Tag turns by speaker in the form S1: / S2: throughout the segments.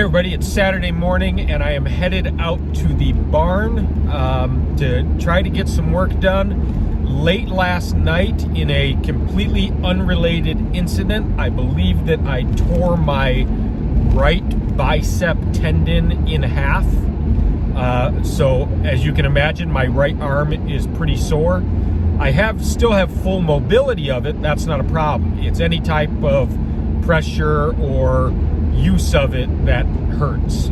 S1: Hey everybody, it's Saturday morning and I am headed out to the barn to try to get some work done. Late last night, in a completely unrelated incident, I believe that I tore my right bicep tendon in half. So as you can imagine, my right arm is pretty sore. I still have full mobility of it, that's not a problem. It's any type of pressure or use of it that hurts.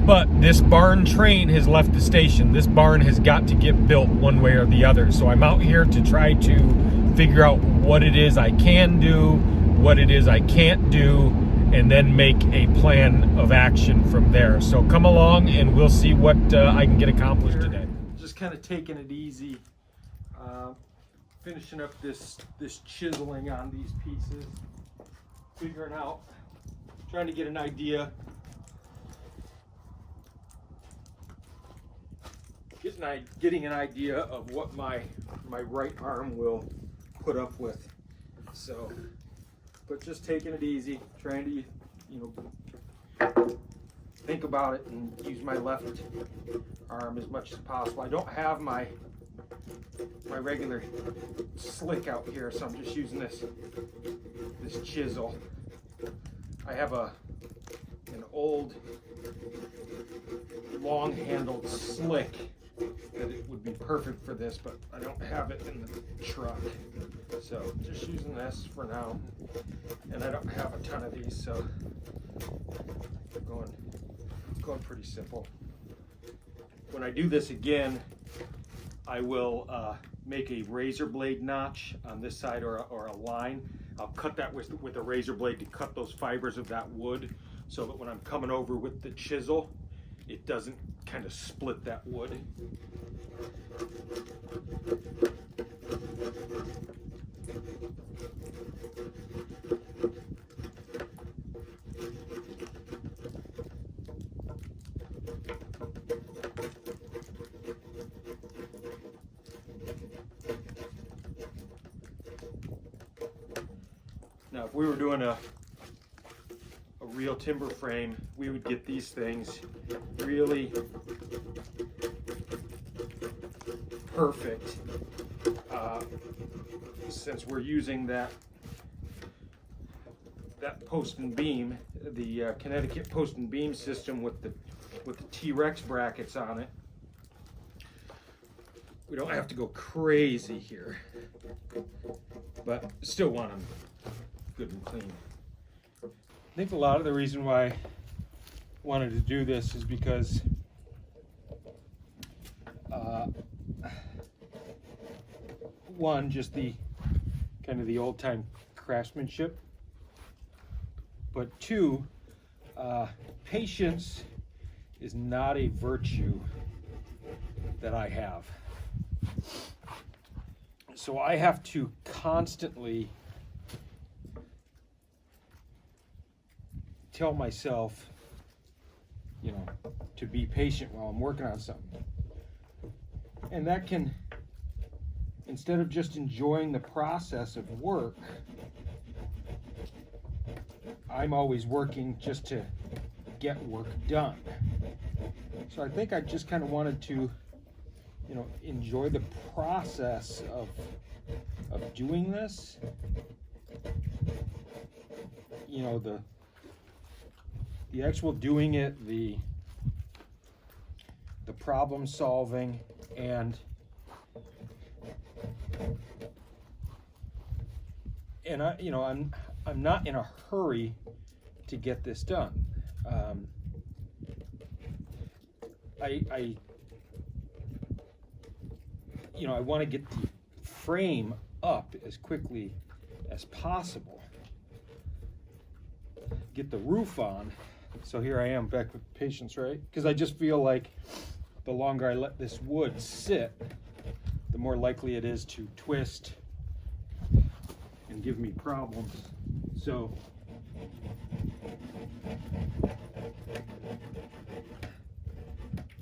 S1: But this barn train has left the station. This barn has got to get built one way or the other. So I'm out here to try to figure out what it is I can do, what it is I can't do, and then make a plan of action from there. So come along and we'll see what I can get accomplished today. Just kind of taking it easy, finishing up this chiseling on these pieces. Figuring out, trying to get an idea, getting an idea of what my right arm will put up with. So, but just taking it easy, trying to, think about it and use my left arm as much as possible. I don't have my regular slick out here, so I'm just using this chisel. I have an old long-handled slick that it would be perfect for this, but I don't have it in the truck. So just using this for now, and I don't have a ton of these, so going pretty simple. When I do this again, I will make a razor blade notch on this side or a line. I'll cut that with a razor blade to cut those fibers of that wood so that when I'm coming over with the chisel, it doesn't kind of split that wood. Now, if we were doing a real timber frame, we would get these things really perfect. Since we're using that post and beam, the Connecticut post and beam system with the T-Rex brackets on it, we don't have to go crazy here, but still want them good and clean. I think a lot of the reason why I wanted to do this is because one, just the kind of the old-time craftsmanship, but two, patience is not a virtue that I have. So I have to constantly tell myself, to be patient while I'm working on something. And that can, instead of just enjoying the process of work, I'm always working just to get work done. So I think I just kind of wanted to, enjoy the process of doing this. The actual doing it, the problem solving, and I'm not in a hurry to get this done. I want to get the frame up as quickly as possible. Get the roof on. So here I am back with patience, right? Because I just feel like the longer I let this wood sit, the more likely it is to twist and give me problems. So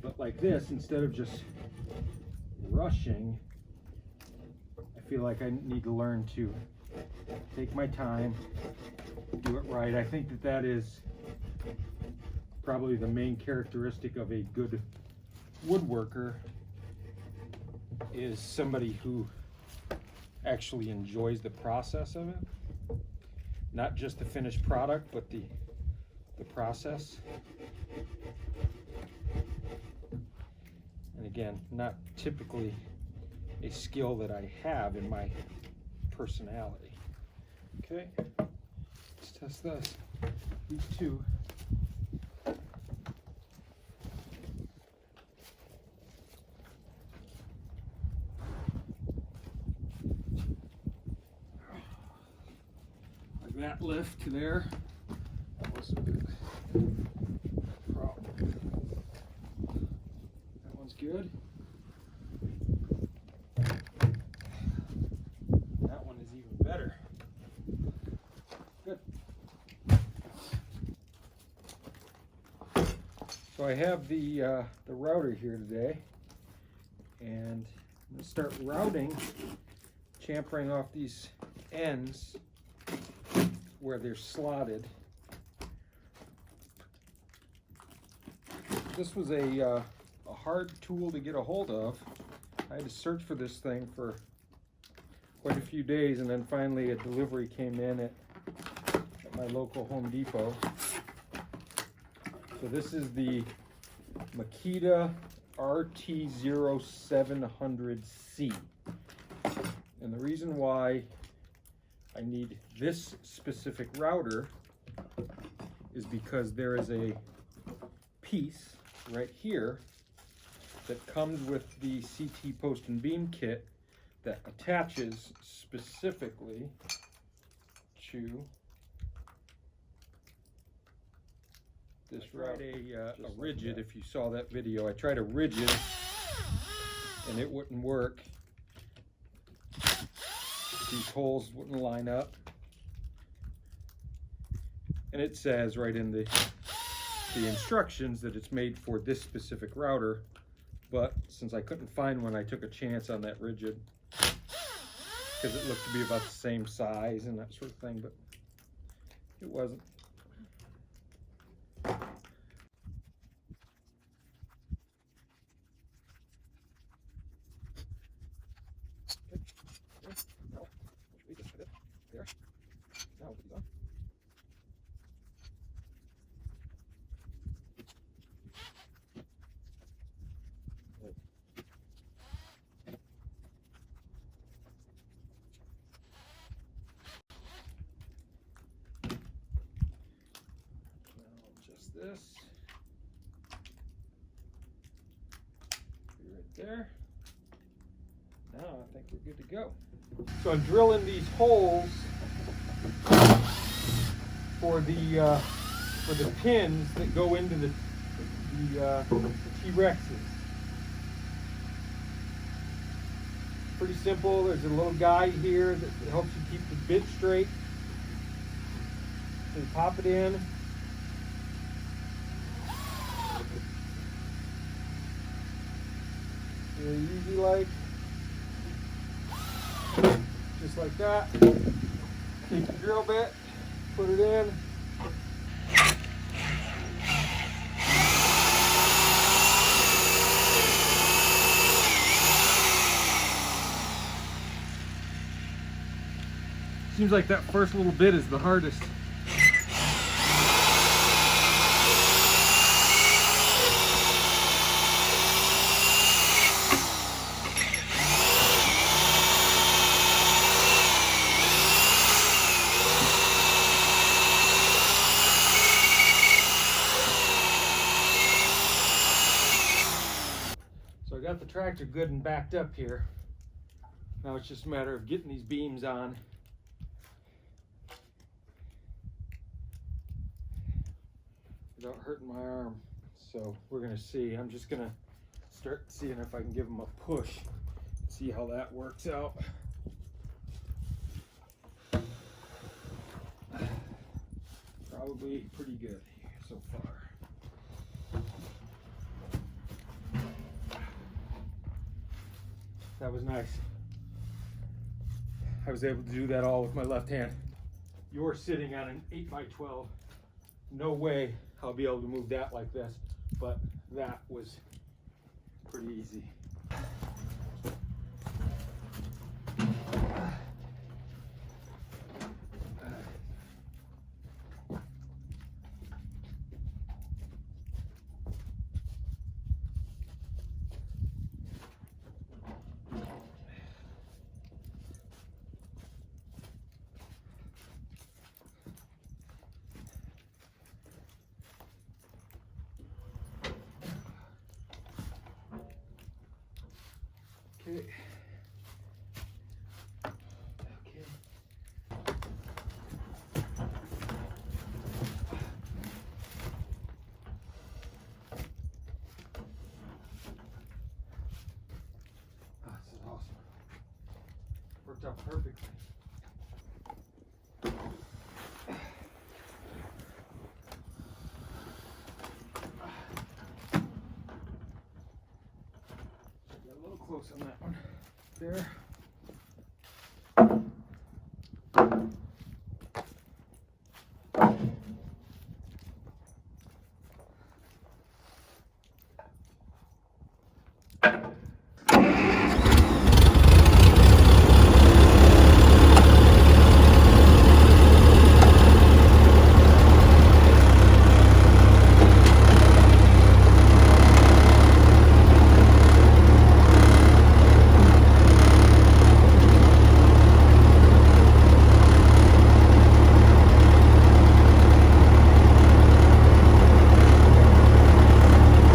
S1: but like this, instead of just rushing, I feel like I need to learn to take my time, do it right. I think that is probably the main characteristic of a good woodworker is somebody who actually enjoys the process of it. Not just the finished product, but the process. And again, not typically a skill that I have in my personality. Okay, let's test this. These two. Like that lift to there. That wasn't good. Problem. That one's good. That one is even better. Good. So I have the router here today, and I'm going to start routing, chamfering off these ends where they're slotted. This was a hard tool to get a hold of. I had to search for this thing for quite a few days, and then finally a delivery came in at my local Home Depot. So this is the Makita RT0700C. And the reason why I need this specific router is because there is a piece right here that comes with the CT post and beam kit that attaches specifically to this router. A rigid, like, if you saw that video, I tried a rigid and it wouldn't work. These holes wouldn't line up. And it says right in the instructions that it's made for this specific router, but since I couldn't find one, I took a chance on that rigid because it looked to be about the same size and that sort of thing, but it wasn't. This right there. Now I think we're good to go. So I'm drilling these holes for the pins that go into the T-Rexes. Pretty simple. There's a little guide here that helps you keep the bit straight. So you pop it in. Really easy, like, just like that. Take the drill bit, put it in. Seems like that first little bit is the hardest. So I got the tractor good and backed up here. Now it's just a matter of getting these beams on. Without hurting my arm. So we're gonna see. I'm just gonna start seeing if I can give them a push. See how that works out. Probably pretty good so far. That was nice. I was able to do that all with my left hand. You're sitting on an 8x12. no way I'll be able to move that like this, but that was pretty easy. Okay. Oh, this is awesome. Worked out perfectly. Got a little close on that one. There.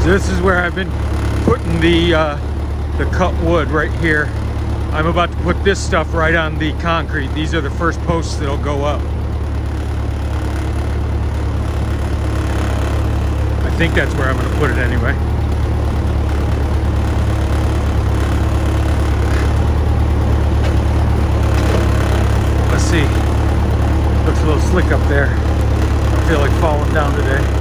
S1: So this is where I've been putting the cut wood right here. I'm about to put this stuff right on the concrete. These are the first posts that'll go up. I think that's where I'm going to put it anyway. Let's see. Looks a little slick up there. I feel like falling down today.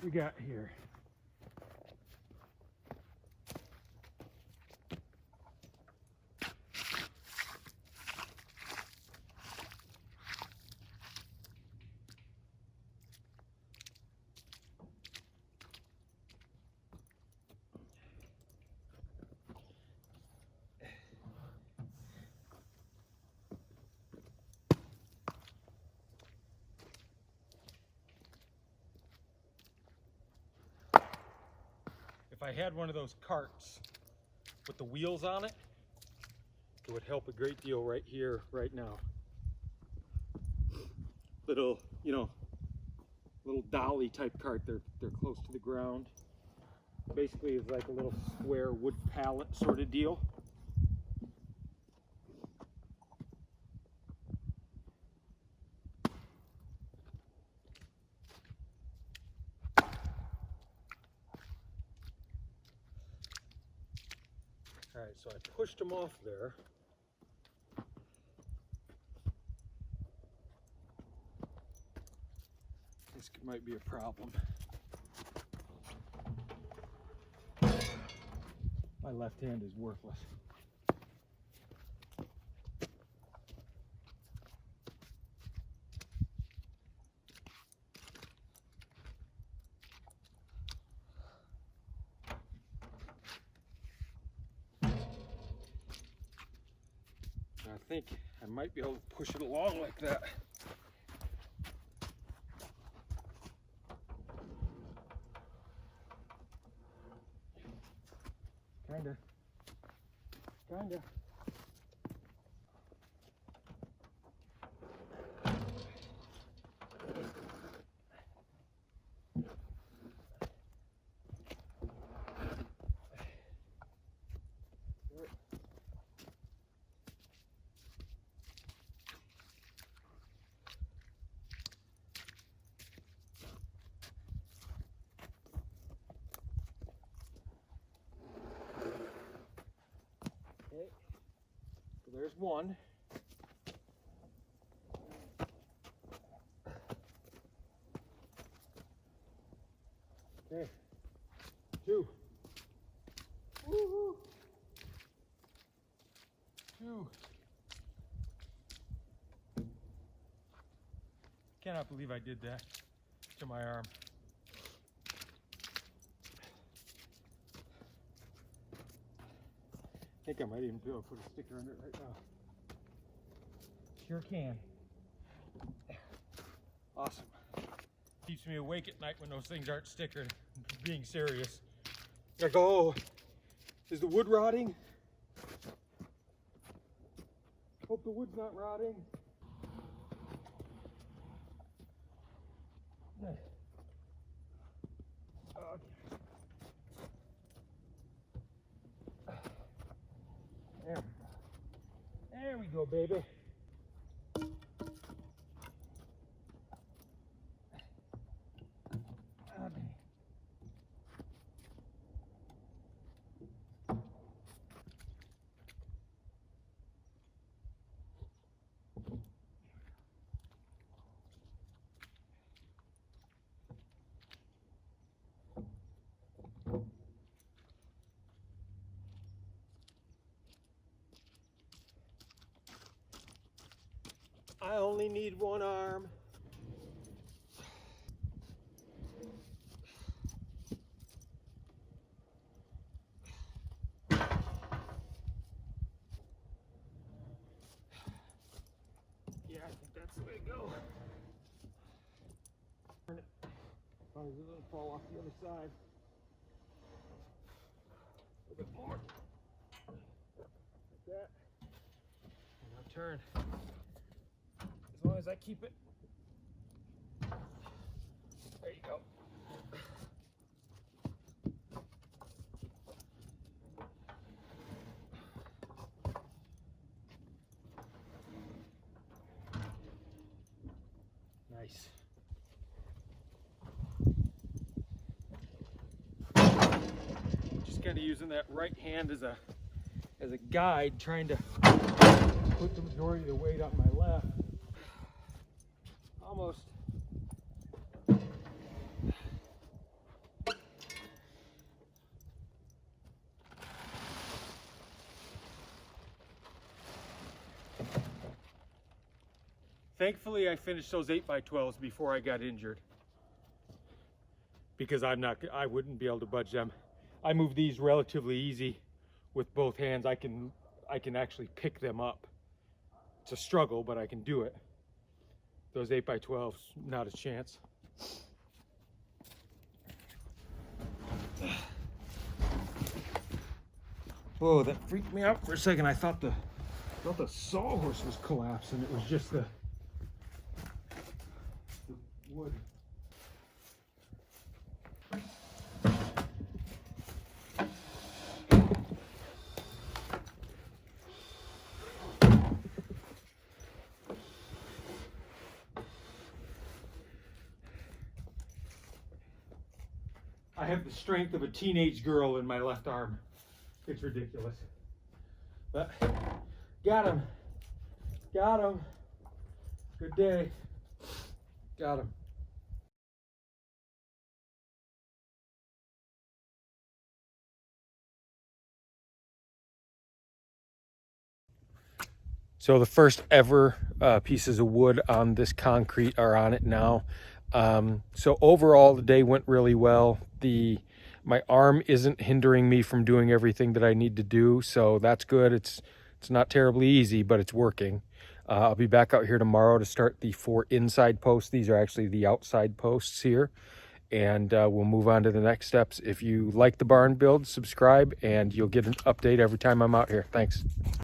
S1: We got here. If I had one of those carts with the wheels on it, it would help a great deal right here, right now. Little, you know, little dolly type cart. They're close to the ground. Basically, it's like a little square wood pallet sort of deal. All right, so I pushed them off there. This might be a problem. My left hand is worthless. I think I might be able to push it along like that. Kinda. There's one. Okay. Two. Woo-hoo. Two. Cannot believe I did that to my arm. I think I might even be able to put a sticker under it right now. Sure can. Awesome. Keeps me awake at night when those things aren't stickered. I'm being serious. I go, oh, is the wood rotting? Hope the wood's not rotting. Okay. There we go, baby. Okay. I only need one arm. Yeah, I think that's the way to go. Turn it. Oh, it's gonna fall off the other side. A little bit more. Like that. And now turn. As long as I keep it. There you go. Nice. Just kind of using that right hand as a guide, trying to put the majority of the weight on my left. Almost. Thankfully, I finished those 8x12s before I got injured, because I wouldn't be able to budge them. I move these relatively easy with both hands. I can actually pick them up. It's a struggle, but I can do it. Those 8x12s, not a chance. Whoa, that freaked me out for a second. I thought the sawhorse was collapsing. It was just the wood. I have the strength of a teenage girl in my left arm. It's ridiculous. But got him. Got him. Good day. Got him. So the first ever pieces of wood on this concrete are on it now. So overall, the day went really well. My arm isn't hindering me from doing everything that I need to do, so that's good. It's not terribly easy, but it's working. I'll be back out here tomorrow to start the 4 inside posts. These are actually the outside posts here, and we'll move on to the next steps. If you like the barn build, subscribe, and you'll get an update every time I'm out here. Thanks.